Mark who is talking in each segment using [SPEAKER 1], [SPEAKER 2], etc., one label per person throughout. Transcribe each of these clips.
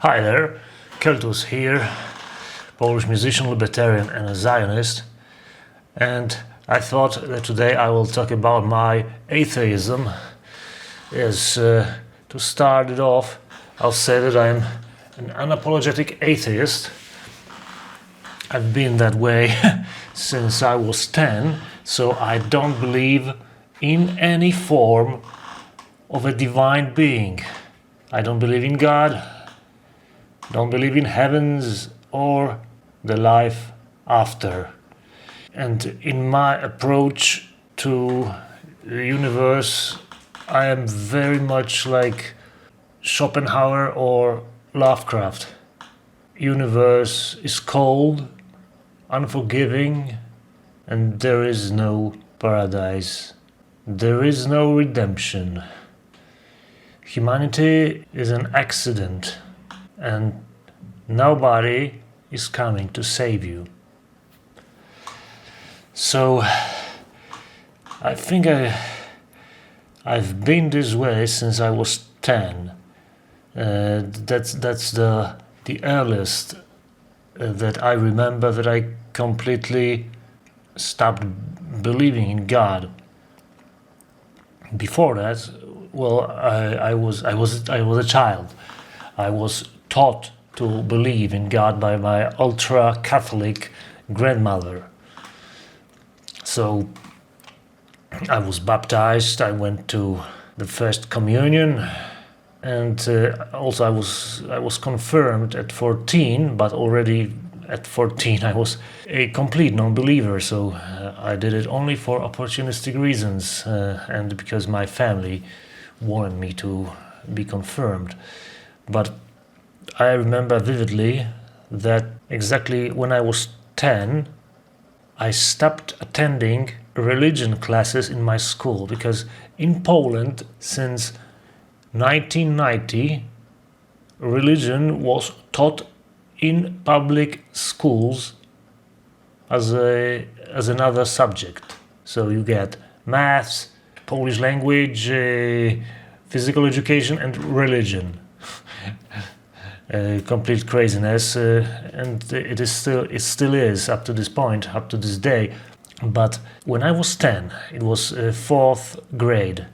[SPEAKER 1] Hi there, KELTHUZ here, Polish musician, libertarian and a Zionist, and I thought that today I will talk about my atheism. To start it off, I'll say that I'm an unapologetic atheist. I've been that way since I was 10, so I don't believe in any form of a divine being. I don't believe in God, don't believe in heavens or the life after. And in my approach to the universe, I am very much like Schopenhauer or Lovecraft. Universe is cold, unforgiving, and there is no paradise. There is no redemption. Humanity is an accident, and nobody is coming to save you. So I think I've been this way since I was 10. That's the earliest that I remember that I completely stopped believing in God. Before that, well, I was a child. I was taught to believe in God by my ultra-Catholic grandmother. So I was baptized, I went to the first communion, and also I was confirmed at 14, but already at 14 I was a complete non-believer, so I did it only for opportunistic reasons and because my family wanted me to be confirmed. But I remember vividly that exactly when I was 10, I stopped attending religion classes in my school, because in Poland since 1990 religion was taught in public schools as another subject. So you get maths, Polish language, physical education and religion. Complete craziness, and it still is up to this point, up to this day. But when I was 10, it was 4th grade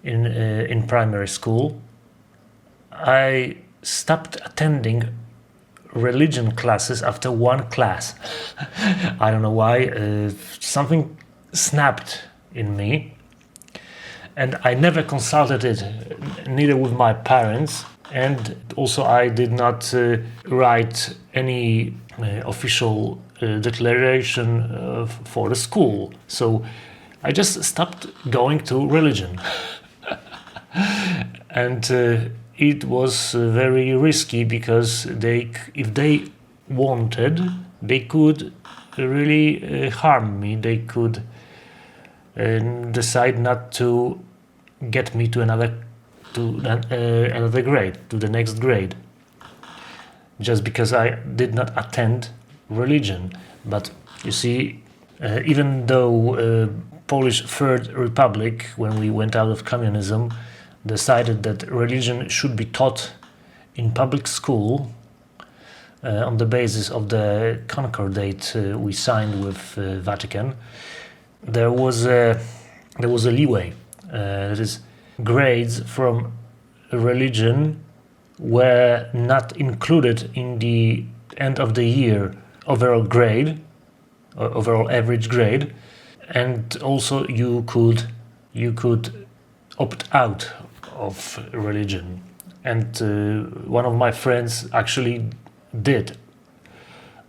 [SPEAKER 1] in primary school, I stopped attending religion classes after one class. I don't know why, something snapped in me, and I never consulted it, neither with my parents. And also I did not write any official declaration for the school. So I just stopped going to religion. And it was very risky, because if they wanted, they could really harm me. They could decide not to get me to another grade, to the next grade, just because I did not attend religion. But you see, even though Polish Third Republic, when we went out of communism, decided that religion should be taught in public school on the basis of the Concordat we signed with Vatican, there was a leeway. That is, grades from religion were not included in the end of the year overall grade, or overall average grade, and also you could opt out of religion. And one of my friends actually did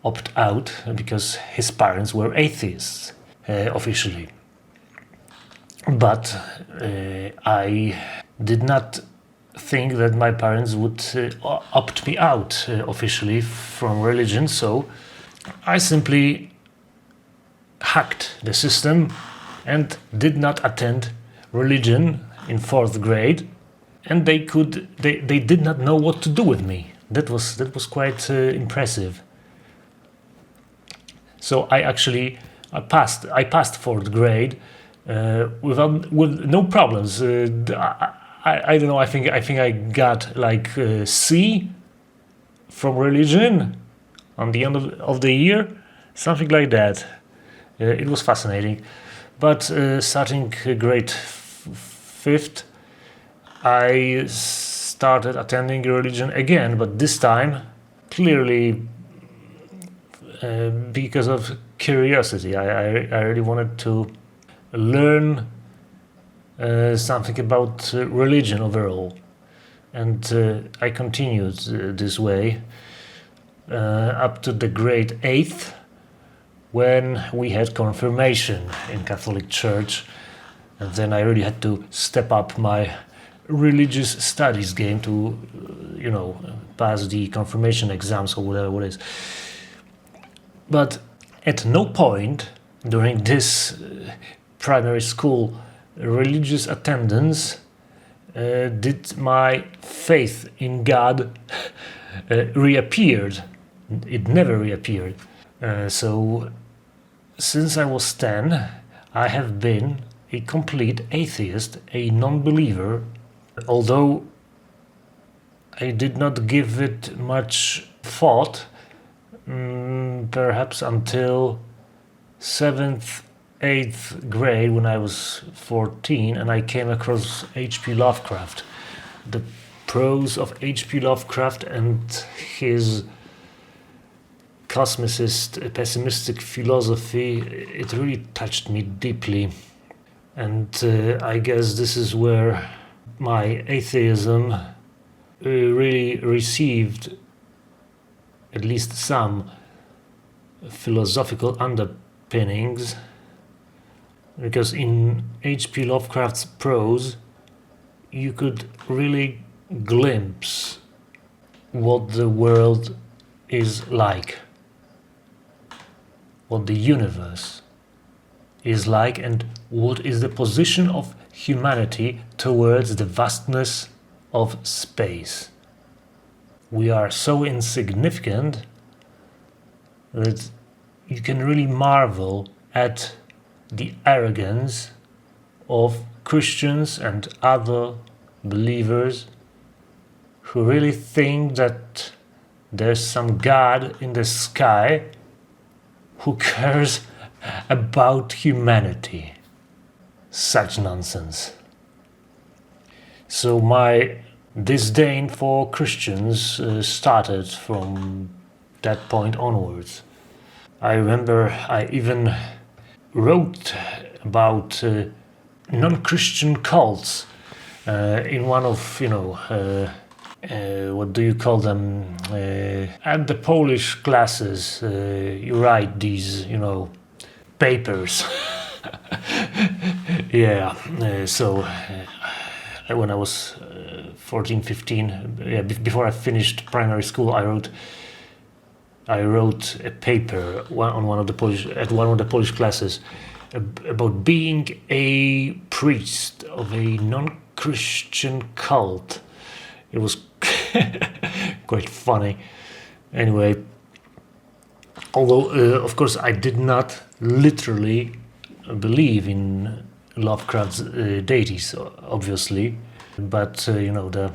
[SPEAKER 1] opt out because his parents were atheists officially. But I did not think that my parents would opt me out officially from religion, so I simply hacked the system and did not attend religion in 4th grade, and they did not know what to do with me. That was quite impressive. So I passed 4th grade with no problems. I don't know. I think I got like C from religion on the end of the year, something like that. It was fascinating. But starting grade 5th, I started attending religion again, but this time clearly because of curiosity. I really wanted to learn something about religion overall, and I continued this way up to the grade 8th, when we had confirmation in Catholic Church, and then I really had to step up my religious studies game to, pass the confirmation exams or whatever it is. But at no point during this primary school religious attendance did my faith in God reappeared. It never reappeared. So since I was 10, I have been a complete atheist, a non-believer, although I did not give it much thought, perhaps until 7th, 8th grade, when I was 14, and I came across H.P. Lovecraft. The prose of H.P. Lovecraft and his cosmicist, pessimistic philosophy, it really touched me deeply. And I guess this is where my atheism really received at least some philosophical underpinnings, because in H.P. Lovecraft's prose you could really glimpse what the world is like, what the universe is like, and what is the position of humanity towards the vastness of space. We are so insignificant that you can really marvel at the arrogance of Christians and other believers who really think that there's some God in the sky who cares about humanity. Such nonsense. So my disdain for Christians started from that point onwards. I remember I even wrote about non-Christian cults in one of, what do you call them? At the Polish classes, you write these, papers. Yeah, so when I was 14, 15, before I finished primary school, I wrote a paper at one of the Polish classes about being a priest of a non-Christian cult. It was quite funny. Anyway, although of course I did not literally believe in Lovecraft's deities, obviously, but the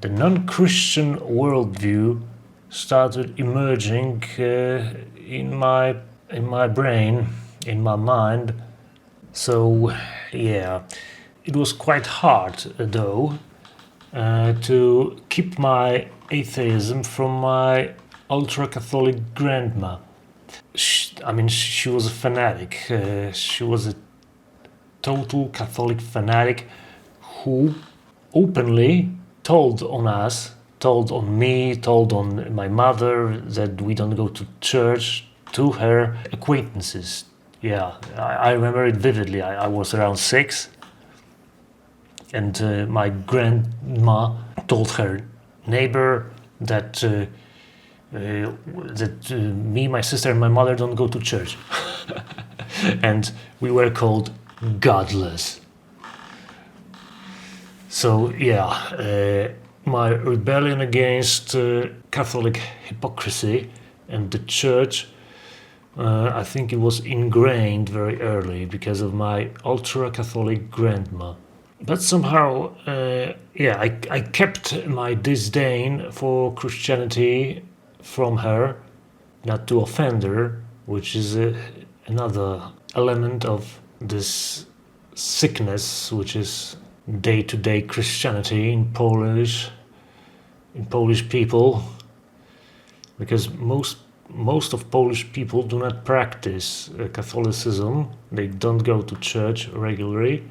[SPEAKER 1] non-Christian worldview started emerging in my brain, in my mind. So yeah, it was quite hard though to keep my atheism from my ultra-Catholic grandma. She was a fanatic. She was a total Catholic fanatic who openly told on me, told on my mother that we don't go to church, to her acquaintances. Yeah, I remember it vividly. I was around 6, and my grandma told her neighbor that me, my sister, and my mother don't go to church. And we were called godless. So yeah, my rebellion against Catholic hypocrisy and the church, I think it was ingrained very early because of my ultra-Catholic grandma. But somehow, I kept my disdain for Christianity from her, not to offend her, which is another element of this sickness, which is day-to-day Christianity in Polish people, because most of Polish people do not practice Catholicism. They don't go to church regularly,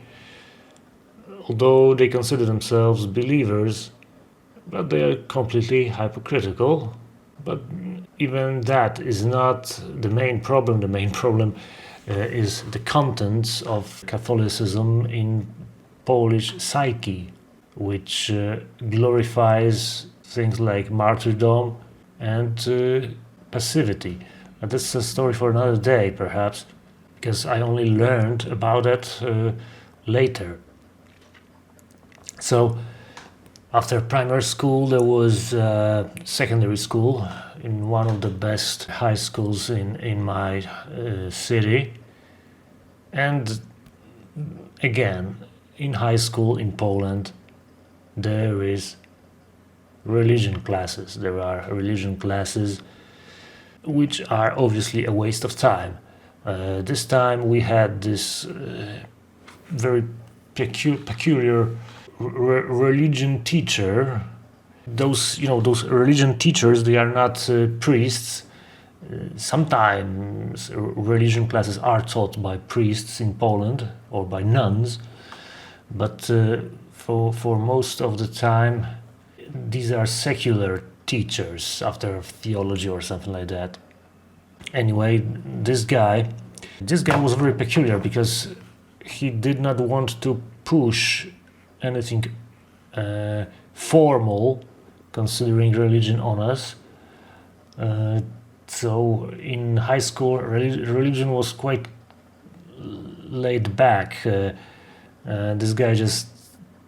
[SPEAKER 1] although they consider themselves believers, but they are completely hypocritical. But even that is not the main problem. The main problem is the contents of Catholicism in Polish psyche, which glorifies things like martyrdom and passivity. And that's a story for another day, perhaps, because I only learned about it later. So, after primary school, there was secondary school in one of the best high schools in my city. And again, in high school in Poland, there is religion classes. There are religion classes which are obviously a waste of time. This time we had this very peculiar religion teacher. Those religion teachers, they are not priests. Sometimes religion classes are taught by priests in Poland or by nuns, but for most of the time these are secular teachers after theology or something like that. Anyway, this guy was very peculiar because he did not want to push anything formal considering religion on us. So in high school, religion was quite laid back. This guy just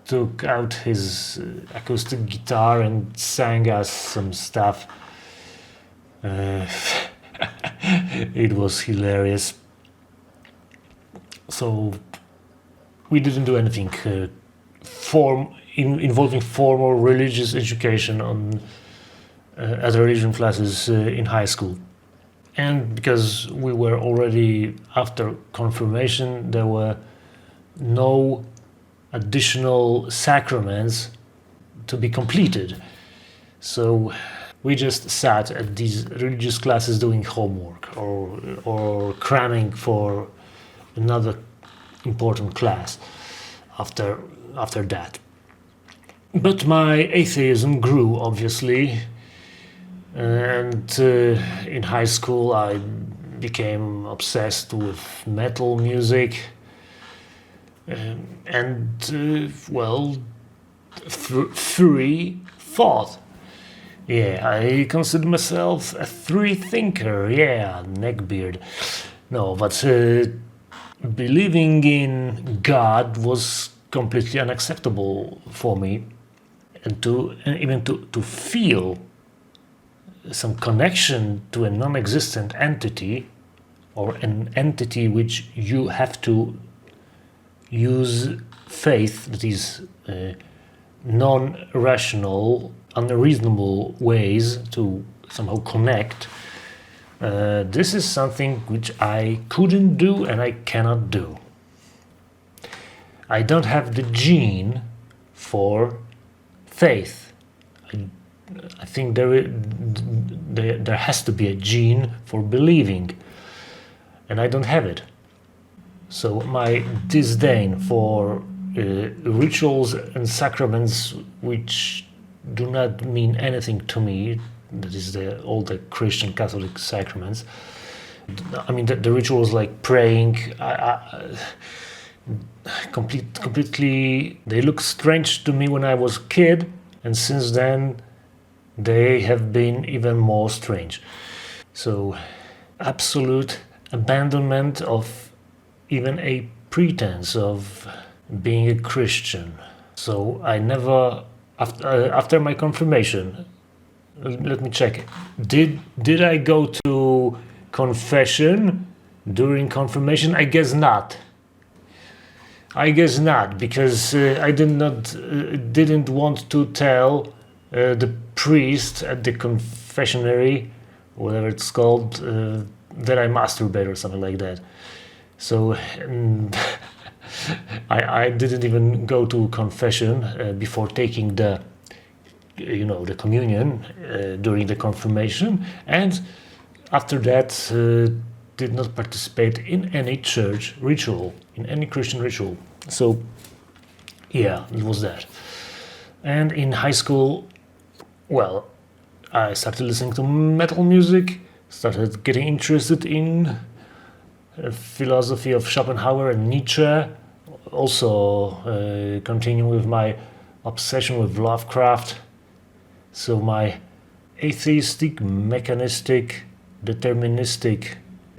[SPEAKER 1] took out his acoustic guitar and sang us some stuff. It was hilarious. So we didn't do anything involving formal religious education at religion classes in high school. And because we were already after confirmation, there were no additional sacraments to be completed. So we just sat at these religious classes doing homework or cramming for another important class after that. But my atheism grew, obviously, and in high school I became obsessed with metal music free thought. Yeah, I consider myself a free thinker. Yeah, neckbeard. No, but believing in God was completely unacceptable for me, and even to feel some connection to a non-existent entity, or an entity which you have to use faith, that is non-rational, unreasonable ways to somehow connect. This is something which I couldn't do and I cannot do. I don't have the gene for faith. I think there has to be a gene for believing, and I don't have it. So my disdain for rituals and sacraments which do not mean anything to me, that is all the Christian Catholic sacraments. I mean the rituals like praying, completely, they look strange to me when I was a kid, and since then they have been even more strange. So absolute abandonment of even a pretense of being a Christian. So I never, after my confirmation, let me check. Did I go to confession during confirmation? I guess not. I guess not, because I didn't want to tell the priest at the confessionary, whatever it's called, that I masturbate or something like that. So I didn't even go to confession before taking the communion during the confirmation, and after that did not participate in any church ritual, in any Christian ritual. So yeah, it was that. And in high school, well, I started listening to metal music, started getting interested in philosophy of Schopenhauer and Nietzsche, also continuing with my obsession with Lovecraft. So my atheistic, mechanistic, deterministic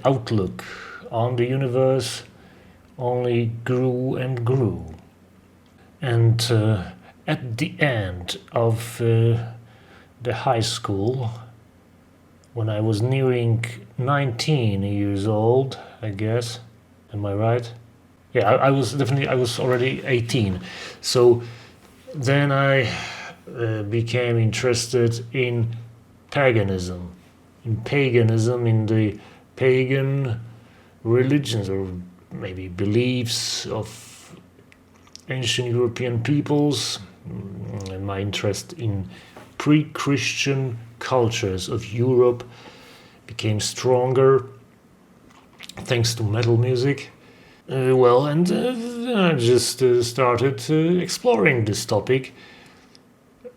[SPEAKER 1] outlook on the universe only grew and grew. And at the end of the high school, when I was nearing 19 years old, I guess, am I right? Yeah, I was already 18. So then I became interested in paganism, in the pagan religions or maybe beliefs of ancient European peoples, and my interest in pre-Christian cultures of Europe became stronger thanks to metal music. I just started exploring this topic,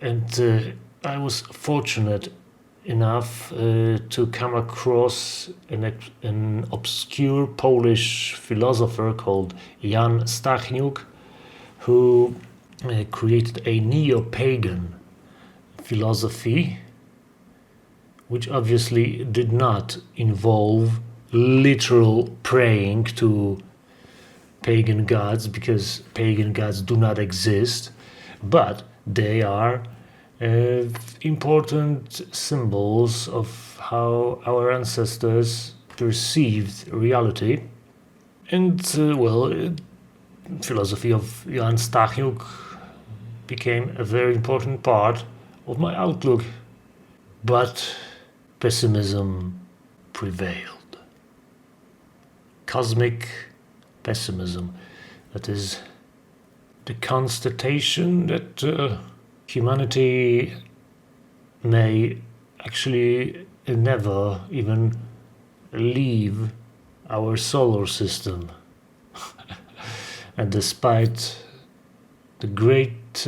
[SPEAKER 1] and I was fortunate enough to come across an obscure Polish philosopher called Jan Stachniuk, who created a neo-pagan philosophy, which obviously did not involve literal praying to pagan gods, because pagan gods do not exist, but they are important symbols of how our ancestors perceived reality. And philosophy of Jan Stachniuk became a very important part of my outlook, but pessimism prevailed. Cosmic pessimism, that is the constatation that humanity may actually never even leave our solar system. And despite the great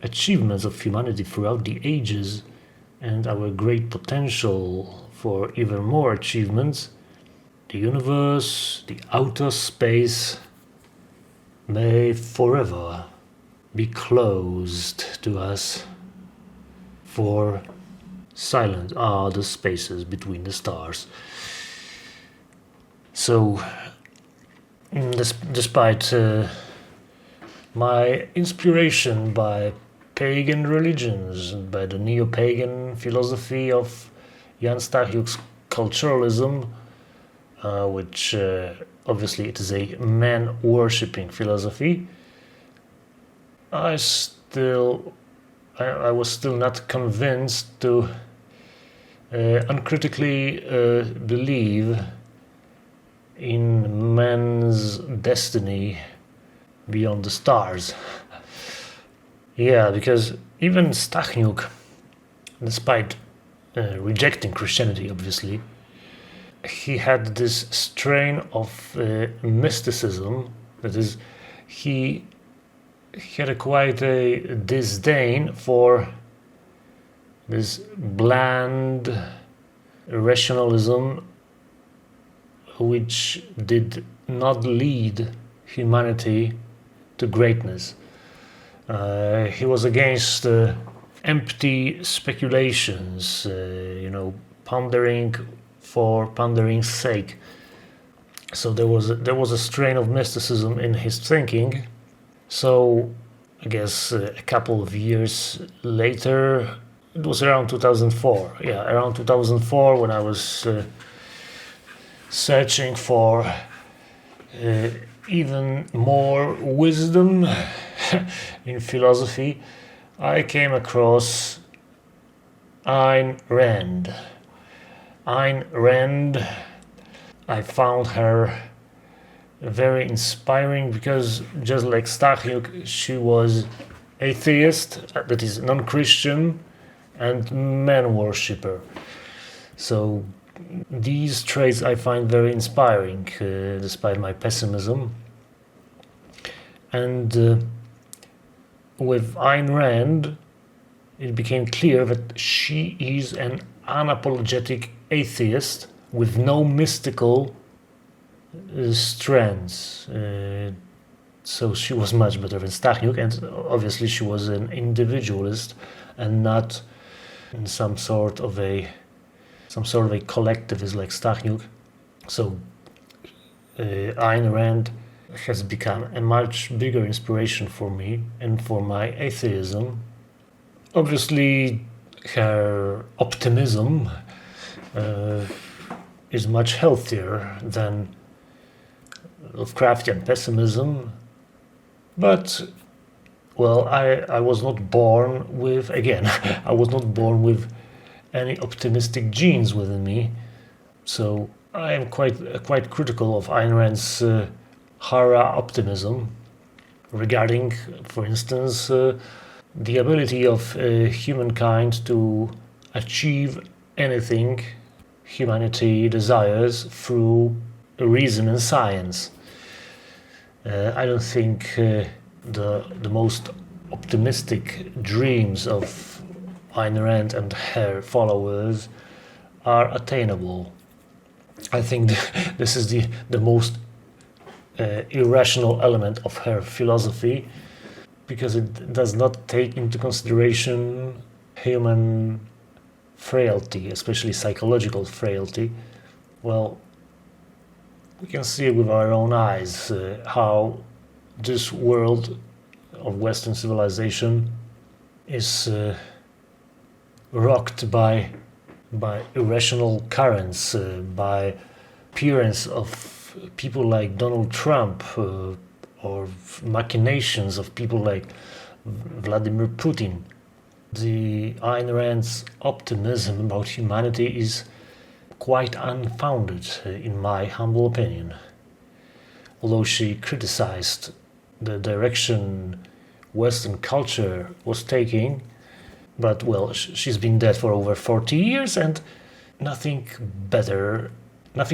[SPEAKER 1] achievements of humanity throughout the ages and our great potential for even more achievements, the universe, the outer space, may forever be closed to us, for silent are the spaces between the stars. So, despite my inspiration by pagan religions and by the neo-pagan philosophy of Jan Stachniuk's culturalism, which obviously it is a man-worshipping philosophy, I was still not convinced to uncritically believe in man's destiny beyond the stars. Yeah, because even Stachniuk, despite rejecting Christianity, obviously, he had this strain of mysticism. That is, he had quite a disdain for this bland rationalism which did not lead humanity to greatness. He was against empty speculations, pondering for pondering's sake. So there was a strain of mysticism in his thinking. So I guess a couple of years later, it was around 2004. Yeah, around 2004 when I was searching for even more wisdom in philosophy, I came across Ayn Rand. Ayn Rand, I found her very inspiring because, just like Stachniuk, she was atheist, that is non-Christian, and man worshipper. So these traits I find very inspiring, despite my pessimism. And with Ayn Rand, it became clear that she is an unapologetic atheist with no mystical strands. So she was much better than Stachniuk, and obviously she was an individualist and not in some sort of a collectivist like Stachniuk. So Ayn Rand has become a much bigger inspiration for me and for my atheism. Obviously, her optimism is much healthier than Lovecraftian pessimism, but well, I was not born with, again, I was not born with any optimistic genes within me, so I am quite critical of Ayn Rand's hara optimism regarding, for instance, the ability of humankind to achieve anything humanity desires through reason and science. I don't think the most optimistic dreams of Ayn Rand and her followers are attainable. I think this is the most irrational element of her philosophy, because it does not take into consideration human frailty, especially psychological frailty. Well, we can see with our own eyes how this world of Western civilization is rocked by irrational currents, by appearance of people like Donald Trump, or machinations of people like Vladimir Putin. The Ayn Rand's optimism about humanity is quite unfounded, in my humble opinion. Although she criticized the direction Western culture was taking, but well, she's been dead for over 40 years and nothing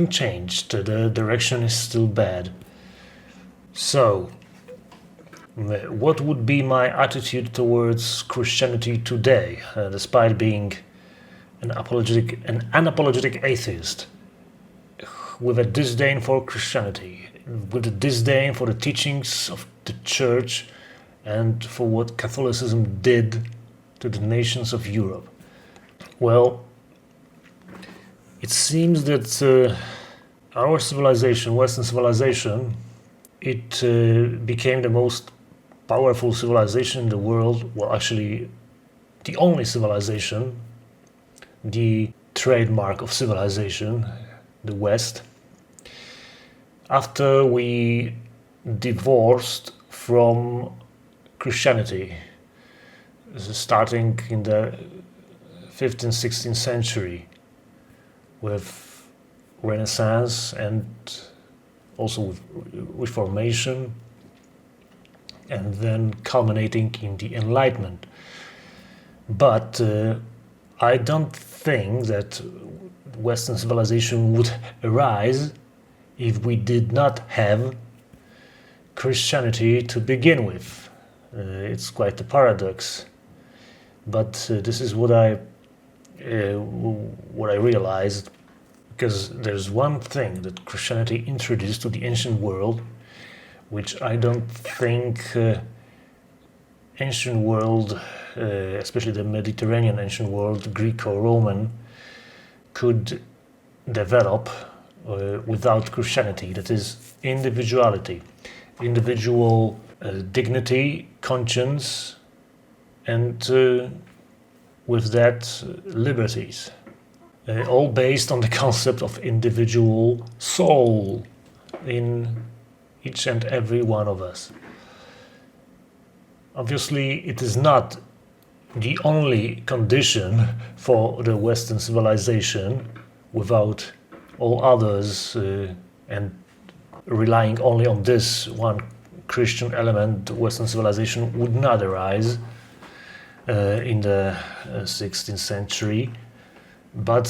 [SPEAKER 1] changed. The direction is still bad. So, what would be my attitude towards Christianity today, despite being an unapologetic atheist, with a disdain for Christianity, with a disdain for the teachings of the Church and for what Catholicism did to the nations of Europe? Well, it seems that our civilization, Western civilization, it became the most powerful civilization in the world. Well, actually, the only civilization, the trademark of civilization, the West, after we divorced from Christianity, starting in the 15th, 16th century with Renaissance and also with Reformation, and then culminating in the Enlightenment. But I don't think that Western civilization would arise if we did not have Christianity to begin with. It's quite a paradox, but this is what I realized, because there's one thing that Christianity introduced to the ancient world, which I don't think ancient world, especially the Mediterranean ancient world, Greco-Roman, could develop without Christianity. That is individuality, individual dignity, conscience, and with that liberties. All based on the concept of individual soul in each and every one of us. Obviously, it is not the only condition for the Western civilization. Without all others and relying only on this one Christian element, Western civilization would not arise in the 16th century. But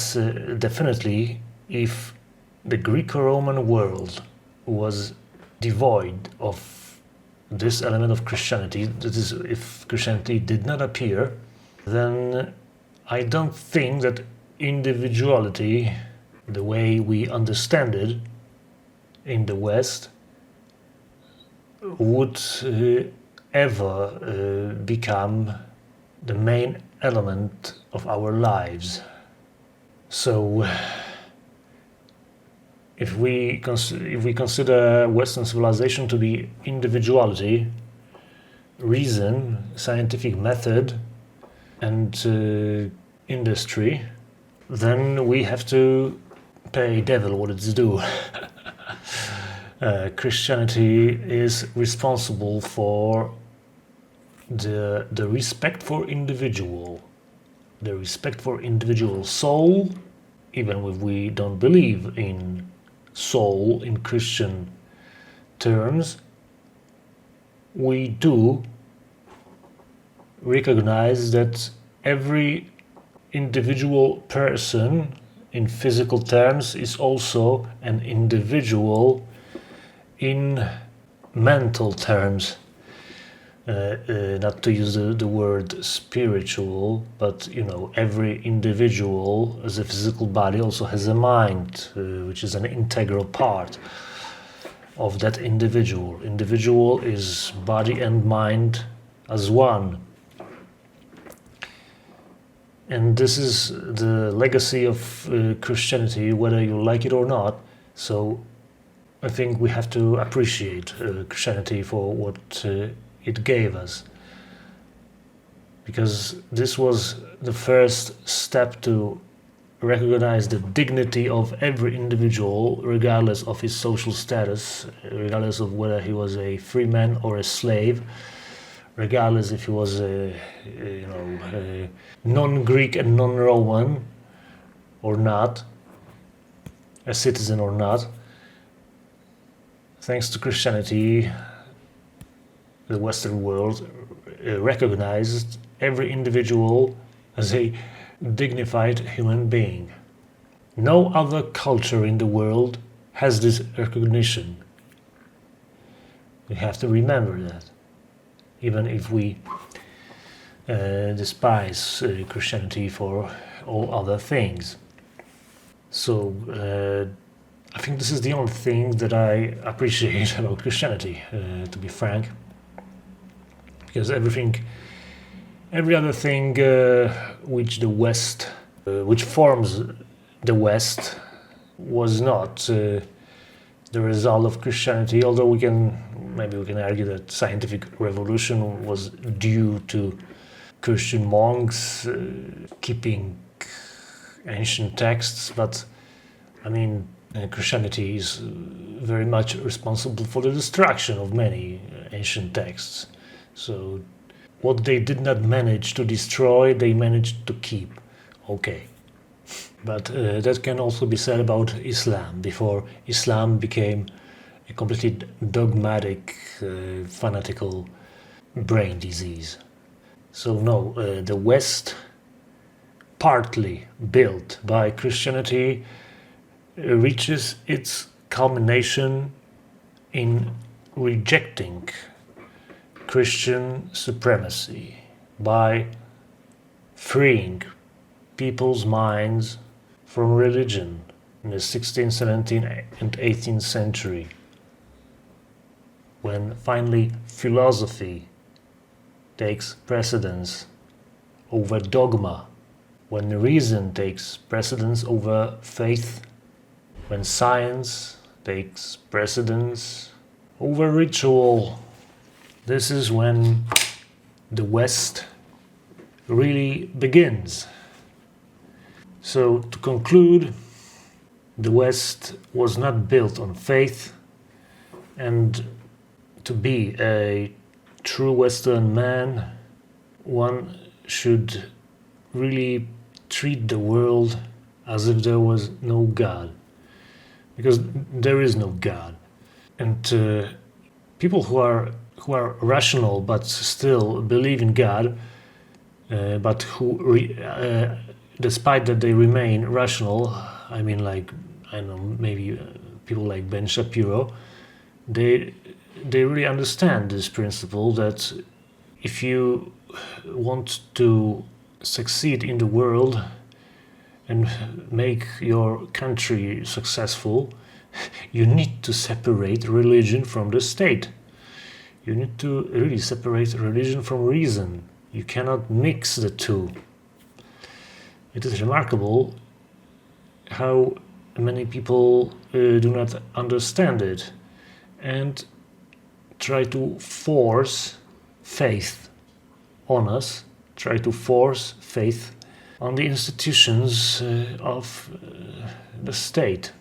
[SPEAKER 1] definitely, if the Greco-Roman world was devoid of this element of Christianity, that is, if Christianity did not appear, then I don't think that individuality, the way we understand it in the West, would ever become the main element of our lives. So if we consider Western civilization to be individuality, reason, scientific method, and industry, then we have to pay devil what it's due. Christianity is responsible for the respect for individual, the respect for individual soul, even if we don't believe in soul in Christian terms. We do recognize that every individual person in physical terms is also an individual in mental terms. Not to use the word spiritual, but every individual as a physical body also has a mind, which is an integral part of that individual. Individual is body and mind as one. And this is the legacy of Christianity, whether you like it or not. So I think we have to appreciate Christianity for what it gave us. Because this was the first step to recognize the dignity of every individual, regardless of his social status, regardless of whether he was a free man or a slave, regardless if he was a non-Greek and non-Roman or not, a citizen or not. Thanks to Christianity, the Western world recognized every individual as a dignified human being. No other culture in the world has this recognition. We have to remember that, even if we despise Christianity for all other things. So I think this is the only thing that I appreciate about Christianity, to be frank. Because every other thing which the West, which forms the West, was not the result of Christianity. Although we can argue that scientific revolution was due to Christian monks keeping ancient texts, but I mean, Christianity is very much responsible for the destruction of many ancient texts. So what they did not manage to destroy, they managed to keep. Okay. But that can also be said about Islam, before Islam became a completely dogmatic, fanatical brain disease. So no, the West, partly built by Christianity, reaches its culmination in rejecting Christian supremacy by freeing people's minds from religion in the 16th, 17th and 18th century, when finally philosophy takes precedence over dogma, when reason takes precedence over faith, when science takes precedence over ritual. This is when the West really begins. So, to conclude, the West was not built on faith, And to be a true Western man, one should really treat the world as if there was no God, because there is no God. And people who are rational but still believe in God, but who despite that they remain rational, I mean, like, I don't know, maybe people like Ben Shapiro, they really understand this principle that if you want to succeed in the world and make your country successful, you need to separate religion from the state. You need to really separate religion from reason. You cannot mix the two. It is remarkable how many people do not understand it and try to force faith on us, try to force faith on the institutions of the state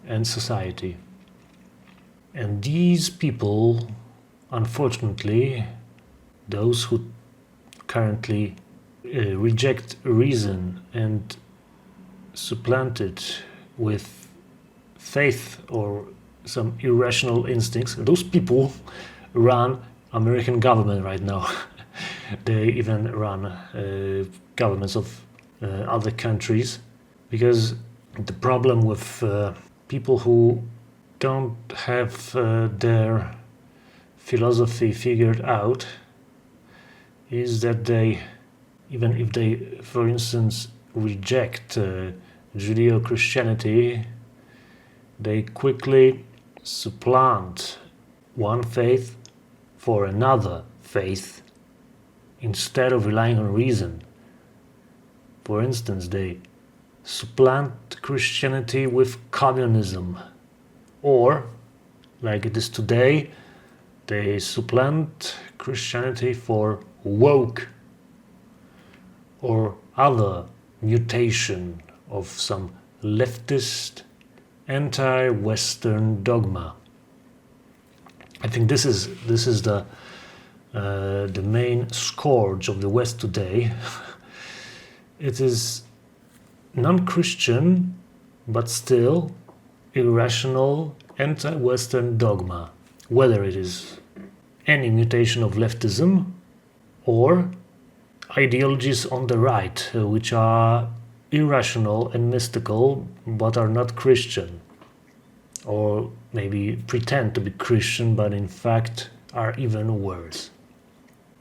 [SPEAKER 1] and society. And these people, unfortunately, those who currently reject reason and supplant it with faith or some irrational instincts, those people run American government right now. They even run governments of other countries, because the problem with people who don't have their philosophy figured out is that they, even if they, for instance, reject Judeo-Christianity, they quickly supplant one faith for another faith instead of relying on reason. For instance, they supplant Christianity with communism, or, like it is today, they supplant Christianity for woke or other mutation of some leftist anti-Western dogma. I think this is the main scourge of the West today. It is non-Christian, but still irrational anti-Western dogma, whether it is any mutation of leftism or ideologies on the right, which are irrational and mystical but are not Christian, or maybe pretend to be Christian but in fact are even worse.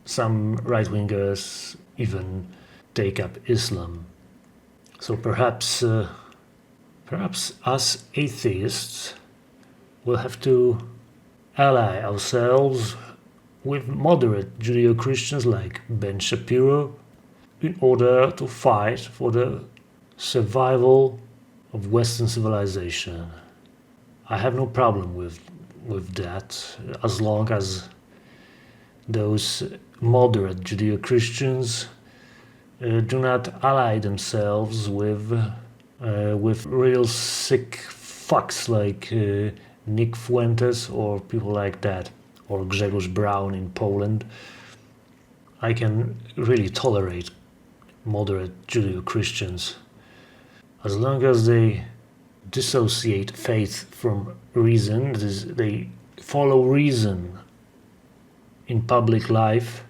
[SPEAKER 1] Some right-wingers even take up Islam. So perhaps us atheists will have to ally ourselves with moderate Judeo-Christians like Ben Shapiro in order to fight for the survival of Western civilization. I have no problem with that, as long as those moderate Judeo-Christians do not ally themselves with real sick fucks like Nick Fuentes or people like that, or Grzegorz Braun in Poland. I can really tolerate moderate Judeo-Christians as long as they dissociate faith from reason, that is, they follow reason in public life,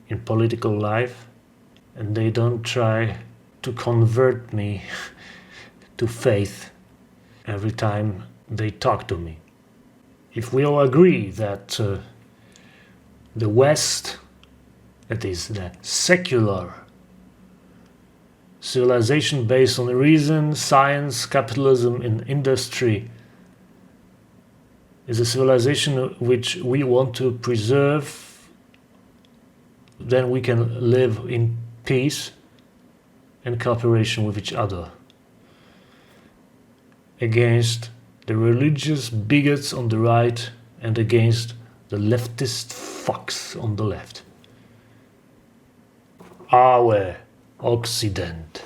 [SPEAKER 1] in political life, and they don't try to convert me to faith every time they talk to me. If we all agree that the West, that is, the secular civilization based on reason, science, capitalism, and industry, is a civilization which we want to preserve, then we can live in peace and cooperation with each other against the religious bigots on the right and against the leftist fucks on the left. Awe Occident.